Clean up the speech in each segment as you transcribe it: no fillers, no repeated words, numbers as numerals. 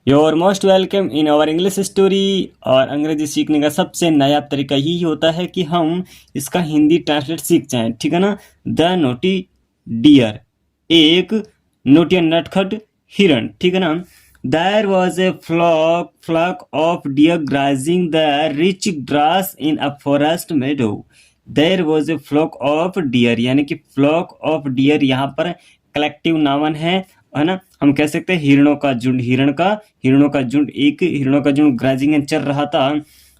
Your most welcome in our English story. और अंग्रेजी सीखने का सबसे नायाब तरीका यही होता है कि हम इसका हिंदी ट्रांसलेट सीख जाएं, ठीक है ना। द नोटी डियर, एक नोटिया नटखट हिरण, ठीक है ना। There was a flock of deer grazing the rich grass in a forest meadow. There was a flock of deer, यानी कि फ्लॉक ऑफ डियर यहाँ पर कलेक्टिव नाउन है ना। हम कह सकते हैं हिरणों का झुंड, हिरणों का झुंड, एक हिरणों का झुंड ग्राजिंग चल रहा था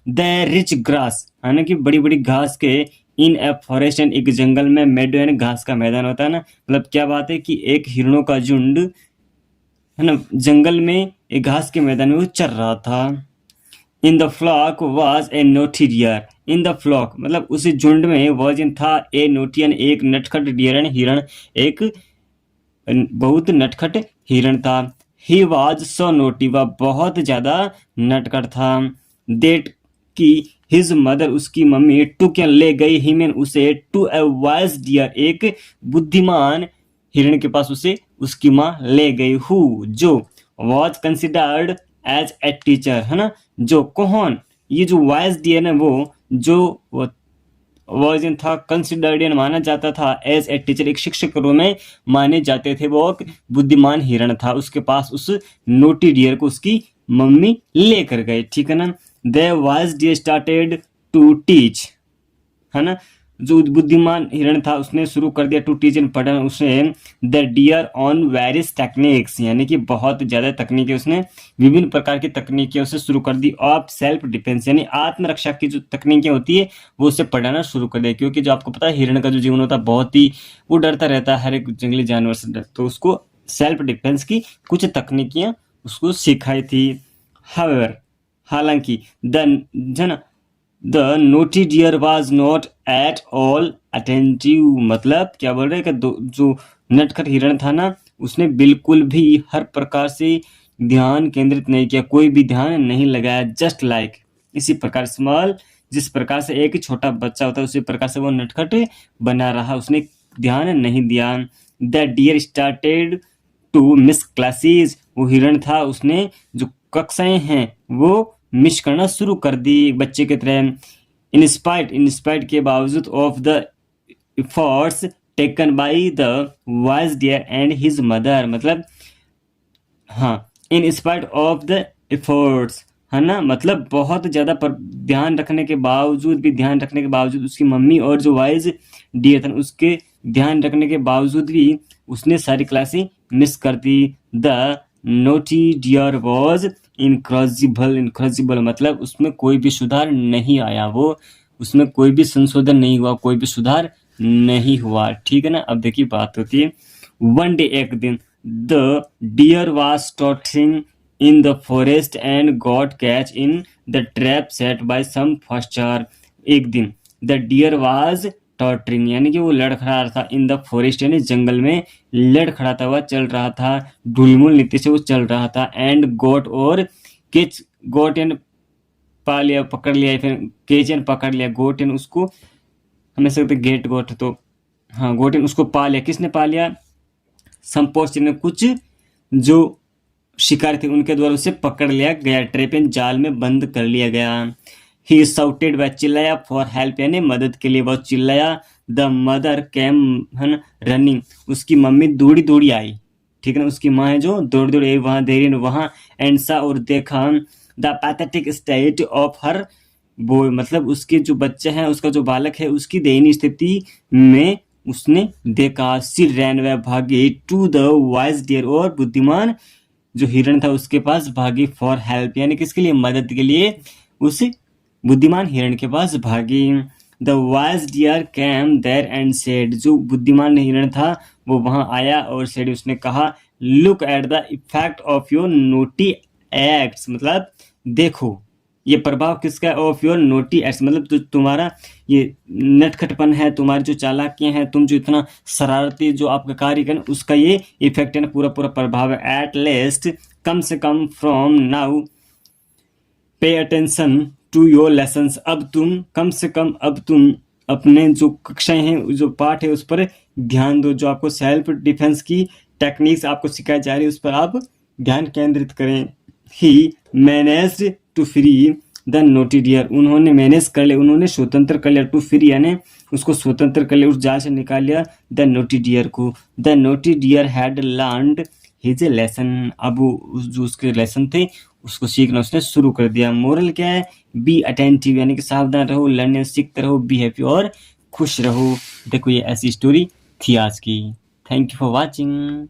द रिच ग्रास, है ना, कि बड़ी बड़ी घास के इन ए फॉरेस्ट, एंड एक जंगल में, मेडो यानी घास का मैदान होता है ना। मतलब क्या बात है कि एक हिरणों का झुंड, है ना, जंगल में एक घास के मैदान में वो चल रहा था। In the flock was a naughty deer, in the flock मतलब उस झुंड में वॉज इन था ए नोटियन एक नटखट डियर हिरण, एक बहुत नटखट हिरण था। ही वॉज सो नोटी, वह बहुत ज्यादा नटखट था। देट की हिज मदर, उसकी मम्मी, टुक ले गई हिमेन उसे टू ए वाइज डियर, एक बुद्धिमान हिरण के पास उसे उसकी माँ ले गई। हु, जो was considered as a teacher, है ना, जो कौन, ये जो वाइज डियर है वो जो वॉज इन था कंसिडर्ड माना जाता था एज ए टीचर, एक शिक्षक के रूप में माने जाते थे। वो एक बुद्धिमान हिरण था, उसके पास उस नोटी डियर को उसकी मम्मी लेकर गए, ठीक है ना। The wise deer started to teach, है ना, जो बुद्धिमान हिरण था उसने शुरू कर दिया टू टीच एंड पढ़ना उसे the deer on various techniques, यानी कि बहुत ज्यादा तकनीकें, उसने विभिन्न प्रकार की तकनीकें उसे शुरू कर दी। ऑफ सेल्फ डिफेंस, यानी आत्मरक्षा की जो तकनीकें होती है वो उसे पढ़ाना शुरू कर दिया, क्योंकि जो आपको पता है हिरण का जो जीवन होता है बहुत ही, वो डरता रहता है हर एक जंगली जानवर से, तो उसको सेल्फ डिफेंस की कुछ तकनीकियां उसको सिखाई थी। हाउएवर, हालांकि the naughty deer was not at all attentive, मतलब क्या बोल रहे हैं कि जो नटखट हिरण था ना उसने बिल्कुल भी हर प्रकार से ध्यान केंद्रित नहीं किया, कोई भी ध्यान नहीं लगाया। जस्ट लाइक, इसी प्रकार स्मॉल, जिस प्रकार से एक छोटा बच्चा होता है उसी प्रकार से वो नटखट बना रहा, उसने ध्यान नहीं दिया। The deer started to miss classes, वो हिरण था उसने जो कक्षाएं हैं वो मिस करना शुरू कर दी एक बच्चे की तरह। इंस्पाइट के बावजूद of the efforts taken by the wise deer and his mother, मतलब हाँ, in spite of the efforts, है ना, मतलब बहुत ज्यादा पर ध्यान रखने के बावजूद उसकी मम्मी और जो वाइज डियर था उसके ध्यान रखने के बावजूद भी उसने सारी क्लासें मिस कर दी। द नोटी डियर वॉज इनक्रॉजिबल, मतलब उसमें कोई भी सुधार नहीं आया, वो उसमें कोई भी संशोधन नहीं हुआ, कोई भी सुधार नहीं हुआ, ठीक है ना। अब देखिए बात होती है, वन डे, एक दिन, the deer was tottering in the forest and got caught in the trap set by some forester. एक दिन द डियर वाज टॉटरिंग, यानी कि वो लड़खड़ा रहा था, इन द फॉरेस्ट यानी जंगल में लड़खड़ाता हुआ चल रहा था, ढुलमुल नीति से वो चल रहा था। एंड गोट और केच, गोट एंड पा लिया, पकड़ लिया, फिर केच एंड पकड़ लिया, गोट एंड उसको हमें सकते गेट गोट, तो हाँ गोट एंड उसको पा लिया। किसने पा लिया? संपोस्ट ने, कुछ जो शिकारी थे उनके द्वारा उसे पकड़ लिया गया, ट्रैप एंड जाल में बंद कर लिया गया। ही साउटेड, वह चिल्लाया, फॉर हेल्प यानी मदद के लिए वह चिल्लाया। द मदर कैम रनिंग, उसकी मम्मी दौड़ी दौड़ी आई, ठीक है ना, उसकी माँ है जो दौड़ दौड़ी वहां देरी वहां, एंड सा और देखा the pathetic state of her boy, मतलब उसके जो बच्चा है, उसका जो बालक है, उसकी दयनीय स्थिति में उसने देखा। सी रैन, वह भागी, टू द वाइज डियर, और बुद्धिमान जो हिरण था उसके पास भागी, फॉर हेल्प यानी किसके लिए? मदद के लिए उस बुद्धिमान हिरण के पास भागी। The wise deer came there and said, जो बुद्धिमान हिरण था वो वहां आया और सेड, उसने कहा, look at the effect of your naughty acts, मतलब देखो ये प्रभाव किसका? ऑफ योर नोटी एक्ट्स, मतलब जो तुम्हारा ये नटखटपन है, तुम्हारी जो चालाकियां हैं, तुम जो इतना शरारती जो आपका कार्य करें उसका ये इफेक्ट है ना, पूरा पूरा प्रभाव है। एट लेस्ट, कम से कम, from now pay attention to your lessons, अब तुम कम से कम, अब तुम अपने जो कक्षाएं हैं, जो पाठ है उस पर ध्यान दो, जो आपको सेल्फ डिफेंस की टेक्निक्स आपको सिखाई जा रही है उस पर आप ध्यान केंद्रित करें। He managed to free the naughty deer, उन्होंने मैनेज कर लिया, उन्होंने स्वतंत्र कर लिया, टू फ्री यानी उसको स्वतंत्र कर लिया, उस जाल से निकाल लिया द नोटी डियर को। The naughty deer had learned his lesson, अब जो उसके लेसन थे उसको सीखना उसने शुरू कर दिया। मोरल क्या है? बी अटेंटिव यानी कि सावधान रहो, लर्न सीखते रहो, बी हैप्पी और खुश रहो। देखो ये ऐसी स्टोरी थी आज की। Thank you for watching.